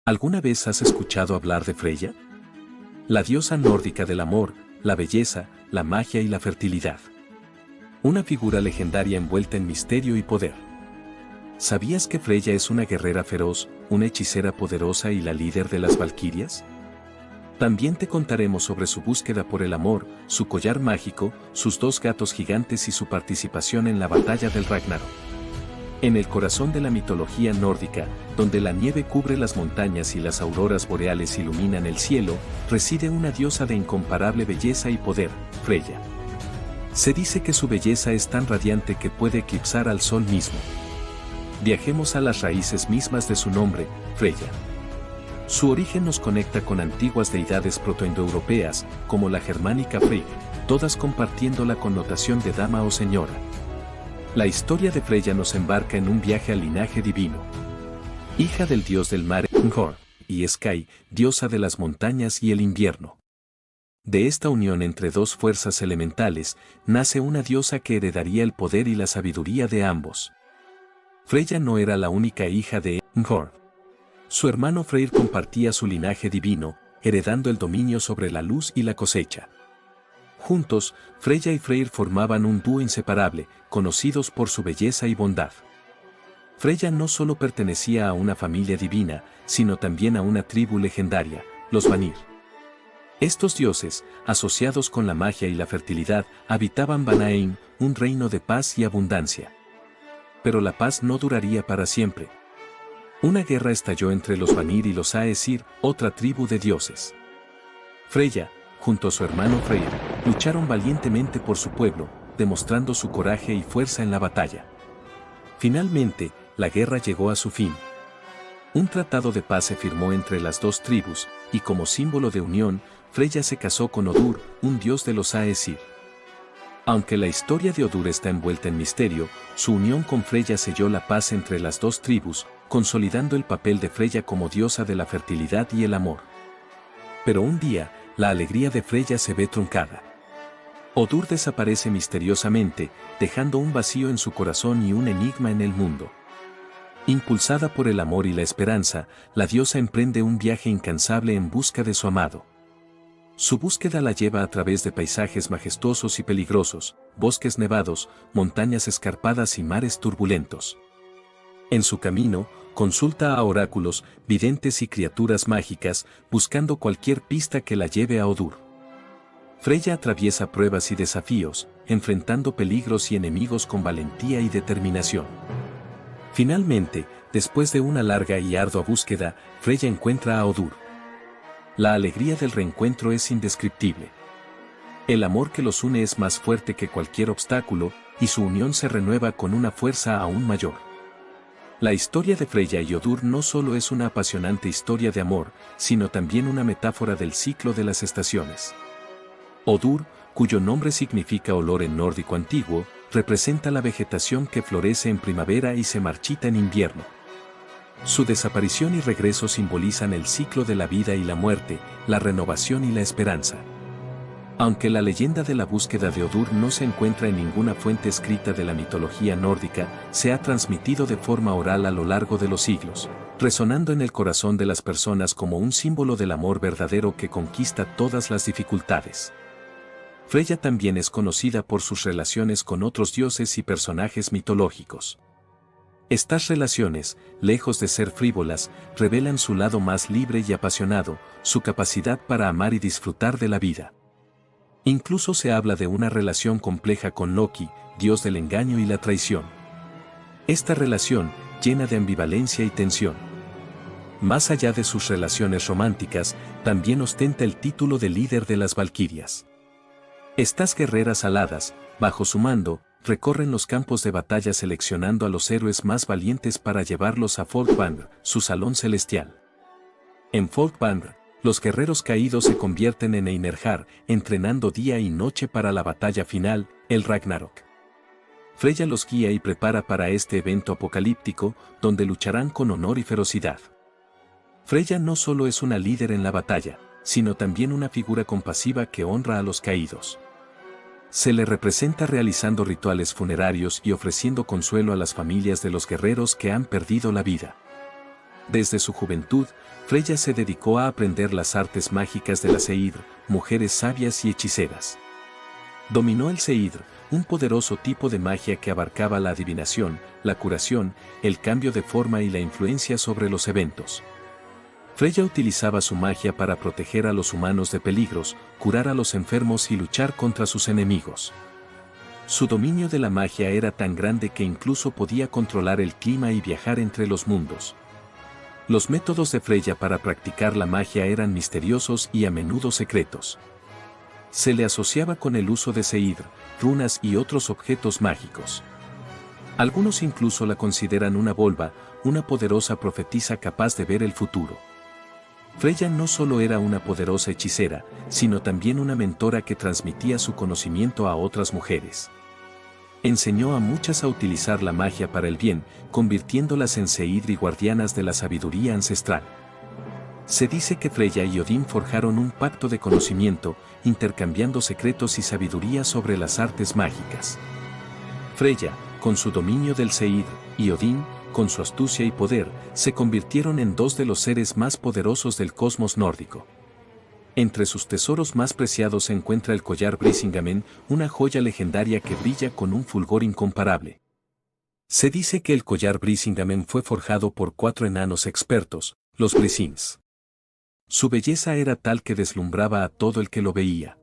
¿Alguna vez has escuchado hablar de Freya? La diosa nórdica del amor, la belleza, la magia y la fertilidad. Una figura legendaria envuelta en misterio y poder. ¿Sabías que Freya es una guerrera feroz, una hechicera poderosa y la líder de las valquirias? También te contaremos sobre su búsqueda por el amor, su collar mágico, sus 2 gatos gigantes y su participación en la batalla del Ragnarok. En el corazón de la mitología nórdica, donde la nieve cubre las montañas y las auroras boreales iluminan el cielo, reside una diosa de incomparable belleza y poder, Freya. Se dice que su belleza es tan radiante que puede eclipsar al sol mismo. Viajemos a las raíces mismas de su nombre, Freya. Su origen nos conecta con antiguas deidades protoindoeuropeas, como la germánica Frigg, todas compartiendo la connotación de dama o señora. La historia de Freya nos embarca en un viaje al linaje divino. Hija del dios del mar, Njord, y Sky, diosa de las montañas y el invierno. De esta unión entre 2 fuerzas elementales, nace una diosa que heredaría el poder y la sabiduría de ambos. Freya no era la única hija de Njord. Su hermano Freyr compartía su linaje divino, heredando el dominio sobre la luz y la cosecha. Juntos, Freya y Freyr formaban un dúo inseparable, conocidos por su belleza y bondad. Freya no solo pertenecía a una familia divina, sino también a una tribu legendaria, los Vanir. Estos dioses, asociados con la magia y la fertilidad, habitaban Vanaheim, un reino de paz y abundancia. Pero la paz no duraría para siempre. Una guerra estalló entre los Vanir y los Aesir, otra tribu de dioses. Freya, junto a su hermano Freyr, lucharon valientemente por su pueblo, demostrando su coraje y fuerza en la batalla. Finalmente, la guerra llegó a su fin. Un tratado de paz se firmó entre las 2 tribus, y como símbolo de unión, Freya se casó con Odur, un dios de los Aesir. Aunque la historia de Odur está envuelta en misterio, su unión con Freya selló la paz entre las 2 tribus, consolidando el papel de Freya como diosa de la fertilidad y el amor. Pero un día, la alegría de Freya se ve truncada. Odur desaparece misteriosamente, dejando un vacío en su corazón y un enigma en el mundo. Impulsada por el amor y la esperanza, la diosa emprende un viaje incansable en busca de su amado. Su búsqueda la lleva a través de paisajes majestuosos y peligrosos, bosques nevados, montañas escarpadas y mares turbulentos. En su camino, consulta a oráculos, videntes y criaturas mágicas, buscando cualquier pista que la lleve a Odur. Freya atraviesa pruebas y desafíos, enfrentando peligros y enemigos con valentía y determinación. Finalmente, después de una larga y ardua búsqueda, Freya encuentra a Odur. La alegría del reencuentro es indescriptible. El amor que los une es más fuerte que cualquier obstáculo, y su unión se renueva con una fuerza aún mayor. La historia de Freya y Odur no solo es una apasionante historia de amor, sino también una metáfora del ciclo de las estaciones. Odur, cuyo nombre significa olor en nórdico antiguo, representa la vegetación que florece en primavera y se marchita en invierno. Su desaparición y regreso simbolizan el ciclo de la vida y la muerte, la renovación y la esperanza. Aunque la leyenda de la búsqueda de Odur no se encuentra en ninguna fuente escrita de la mitología nórdica, se ha transmitido de forma oral a lo largo de los siglos, resonando en el corazón de las personas como un símbolo del amor verdadero que conquista todas las dificultades. Freya también es conocida por sus relaciones con otros dioses y personajes mitológicos. Estas relaciones, lejos de ser frívolas, revelan su lado más libre y apasionado, su capacidad para amar y disfrutar de la vida. Incluso se habla de una relación compleja con Loki, dios del engaño y la traición. Esta relación, llena de ambivalencia y tensión. Más allá de sus relaciones románticas, también ostenta el título de líder de las valquirias. Estas guerreras aladas, bajo su mando, recorren los campos de batalla seleccionando a los héroes más valientes para llevarlos a Folkvangr, su salón celestial. En Folkvangr, los guerreros caídos se convierten en Einherjar, entrenando día y noche para la batalla final, el Ragnarok. Freya los guía y prepara para este evento apocalíptico, donde lucharán con honor y ferocidad. Freya no solo es una líder en la batalla, sino también una figura compasiva que honra a los caídos. Se le representa realizando rituales funerarios y ofreciendo consuelo a las familias de los guerreros que han perdido la vida. Desde su juventud, Freya se dedicó a aprender las artes mágicas de las Seidr, mujeres sabias y hechiceras. Dominó el Seidr, un poderoso tipo de magia que abarcaba la adivinación, la curación, el cambio de forma y la influencia sobre los eventos. Freya utilizaba su magia para proteger a los humanos de peligros, curar a los enfermos y luchar contra sus enemigos. Su dominio de la magia era tan grande que incluso podía controlar el clima y viajar entre los mundos. Los métodos de Freya para practicar la magia eran misteriosos y a menudo secretos. Se le asociaba con el uso de Seidr, runas y otros objetos mágicos. Algunos incluso la consideran una volva, una poderosa profetisa capaz de ver el futuro. Freya no solo era una poderosa hechicera, sino también una mentora que transmitía su conocimiento a otras mujeres. Enseñó a muchas a utilizar la magia para el bien, convirtiéndolas en Seidr y guardianas de la sabiduría ancestral. Se dice que Freya y Odín forjaron un pacto de conocimiento, intercambiando secretos y sabiduría sobre las artes mágicas. Freya, con su dominio del Seidr, y Odín, con su astucia y poder, se convirtieron en dos de los seres más poderosos del cosmos nórdico. Entre sus tesoros más preciados se encuentra el collar Brisingamen, una joya legendaria que brilla con un fulgor incomparable. Se dice que el collar Brisingamen fue forjado por 4 enanos expertos, los Brisings. Su belleza era tal que deslumbraba a todo el que lo veía.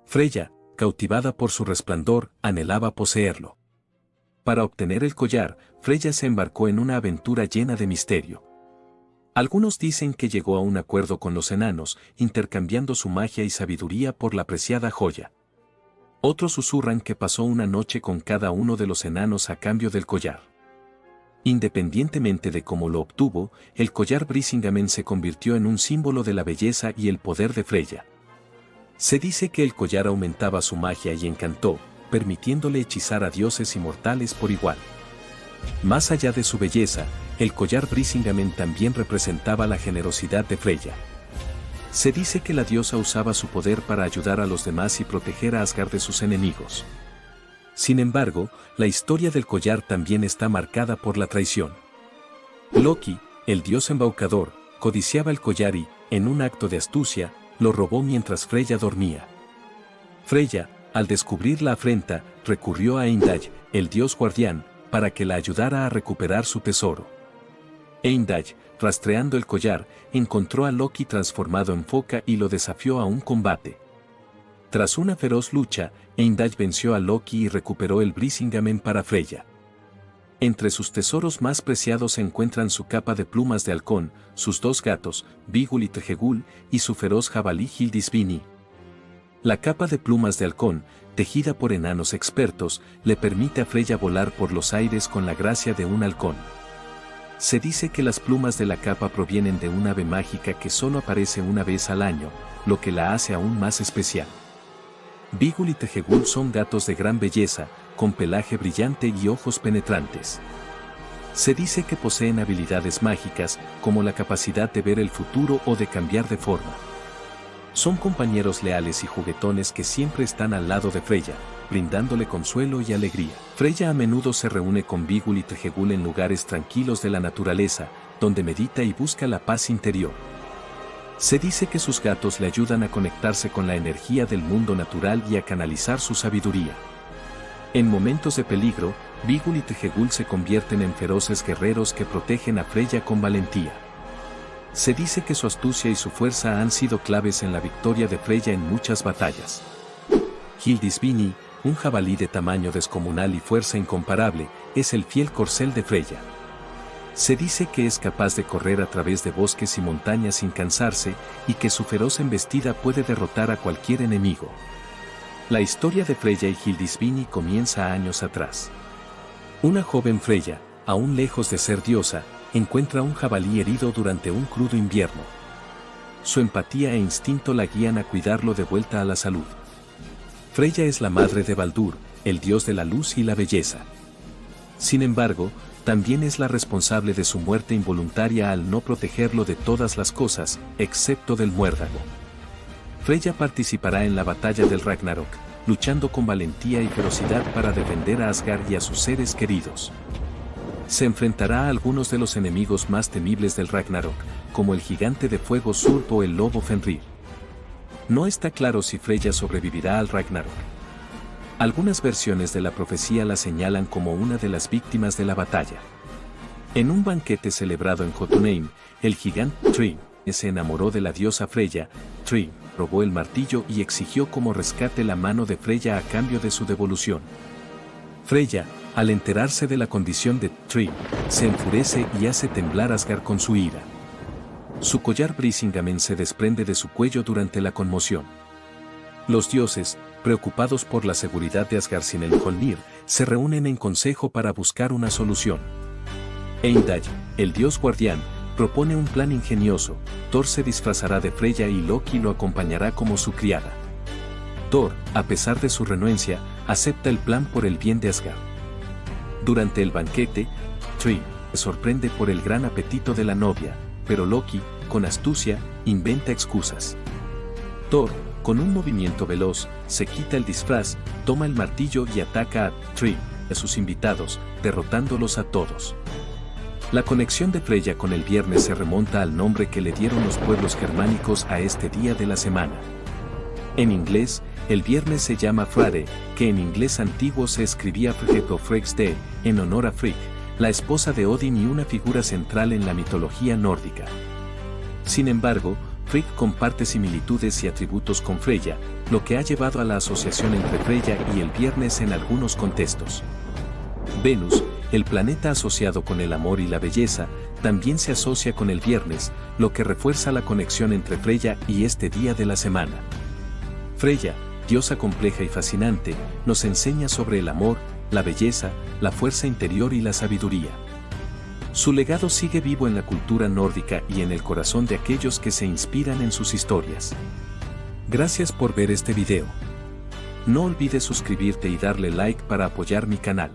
Freya, cautivada por su resplandor, anhelaba poseerlo. Para obtener el collar, Freya se embarcó en una aventura llena de misterio. Algunos dicen que llegó a un acuerdo con los enanos, intercambiando su magia y sabiduría por la preciada joya. Otros susurran que pasó una noche con cada uno de los enanos a cambio del collar. Independientemente de cómo lo obtuvo, el collar Brisingamen se convirtió en un símbolo de la belleza y el poder de Freya. Se dice que el collar aumentaba su magia y encantó, permitiéndole hechizar a dioses y mortales por igual. Más allá de su belleza, el collar Brisingamen también representaba la generosidad de Freya. Se dice que la diosa usaba su poder para ayudar a los demás y proteger a Asgard de sus enemigos. Sin embargo, la historia del collar también está marcada por la traición. Loki, el dios embaucador, codiciaba el collar y, en un acto de astucia, lo robó mientras Freya dormía. Freya, al descubrir la afrenta, recurrió a Heimdall, el dios guardián, para que la ayudara a recuperar su tesoro. Heimdall, rastreando el collar, encontró a Loki transformado en foca y lo desafió a un combate. Tras una feroz lucha, Heimdall venció a Loki y recuperó el Brisingamen para Freya. Entre sus tesoros más preciados se encuentran su capa de plumas de halcón, sus 2 gatos, Vigul y Trejegul, y su feroz jabalí Hildisvini. La capa de plumas de halcón, tejida por enanos expertos, le permite a Freya volar por los aires con la gracia de un halcón. Se dice que las plumas de la capa provienen de un ave mágica que solo aparece una vez al año, lo que la hace aún más especial. Vigul y Trejegul son gatos de gran belleza, con pelaje brillante y ojos penetrantes. Se dice que poseen habilidades mágicas, como la capacidad de ver el futuro o de cambiar de forma. Son compañeros leales y juguetones que siempre están al lado de Freya, brindándole consuelo y alegría. Freya a menudo se reúne con Vigul y Trejegul en lugares tranquilos de la naturaleza, donde medita y busca la paz interior. Se dice que sus gatos le ayudan a conectarse con la energía del mundo natural y a canalizar su sabiduría. En momentos de peligro, Vigul y Trejegul se convierten en feroces guerreros que protegen a Freya con valentía. Se dice que su astucia y su fuerza han sido claves en la victoria de Freya en muchas batallas. Hildisvini, un jabalí de tamaño descomunal y fuerza incomparable, es el fiel corcel de Freya. Se dice que es capaz de correr a través de bosques y montañas sin cansarse, y que su feroz embestida puede derrotar a cualquier enemigo. La historia de Freya y Hildisvini comienza años atrás. Una joven Freya, aún lejos de ser diosa, encuentra un jabalí herido durante un crudo invierno. Su empatía e instinto la guían a cuidarlo de vuelta a la salud. Freya es la madre de Baldur, el dios de la luz y la belleza. Sin embargo, también es la responsable de su muerte involuntaria al no protegerlo de todas las cosas, excepto del muérdago. Freya participará en la batalla del Ragnarok, luchando con valentía y ferocidad para defender a Asgard y a sus seres queridos. Se enfrentará a algunos de los enemigos más temibles del Ragnarok, como el gigante de fuego Surp o el lobo Fenrir. No está claro si Freya sobrevivirá al Ragnarok. Algunas versiones de la profecía la señalan como una de las víctimas de la batalla. En un banquete celebrado en Jotunheim, el gigante Thrym se enamoró de la diosa Freya. Thrym robó el martillo y exigió como rescate la mano de Freya a cambio de su devolución. Freya, al enterarse de la condición de Thrym, se enfurece y hace temblar Asgard con su ira. Su collar Brisingamen se desprende de su cuello durante la conmoción. Los dioses, preocupados por la seguridad de Asgard sin el Mjolnir, se reúnen en consejo para buscar una solución. Heimdall, el dios guardián, propone un plan ingenioso. Thor se disfrazará de Freya y Loki lo acompañará como su criada. Thor, a pesar de su renuencia, acepta el plan por el bien de Asgard. Durante el banquete, Thrym se sorprende por el gran apetito de la novia, pero Loki, con astucia, inventa excusas. Thor, con un movimiento veloz, se quita el disfraz, toma el martillo y ataca a Thrym y a sus invitados, derrotándolos a todos. La conexión de Freya con el viernes se remonta al nombre que le dieron los pueblos germánicos a este día de la semana. En inglés, el viernes se llama Friday, que en inglés antiguo se escribía Frigg o Fregs Day, en honor a Frigg, la esposa de Odin y una figura central en la mitología nórdica. Sin embargo, Frigg comparte similitudes y atributos con Freya, lo que ha llevado a la asociación entre Freya y el viernes en algunos contextos. Venus, el planeta asociado con el amor y la belleza, también se asocia con el viernes, lo que refuerza la conexión entre Freya y este día de la semana. Freya, diosa compleja y fascinante, nos enseña sobre el amor, la belleza, la fuerza interior y la sabiduría. Su legado sigue vivo en la cultura nórdica y en el corazón de aquellos que se inspiran en sus historias. Gracias por ver este video. No olvides suscribirte y darle like para apoyar mi canal.